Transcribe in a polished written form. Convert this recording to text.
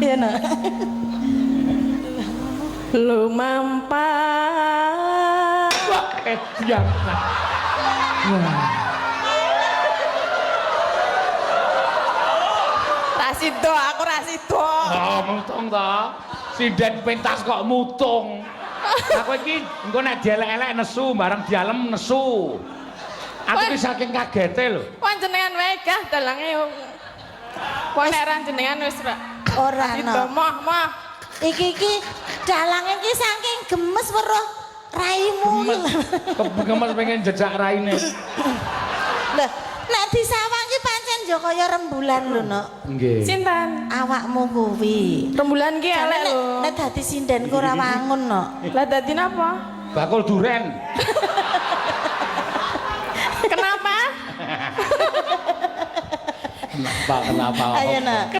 Iya nak. Lumampah. Wah, diam. Rasido, aku rasido. Oh, mutung ta. Sinden pentas kok mutung. Aku iki engko nek dielek-elek nesu bareng dialem nesu. Aku ki saking kagete lho. Panjenengan wae gah dalange. Kok nek ora jenengan wis ra. Ora Rasido nak. moh. Iki dalange iki saking gemes weruh raimu. Kegemes pengen jejak raine. Lah, nek disawang ki pancen yo kaya rembulan lho, Nok. Nggih. Sinten? Awakmu kuwi. Rembulan ki elek lho. Nek dadi sindenku ora wangun, Nok. Lah dadi napa? Bakul duren. Kenapa? Kenapa? Ayo, Nak.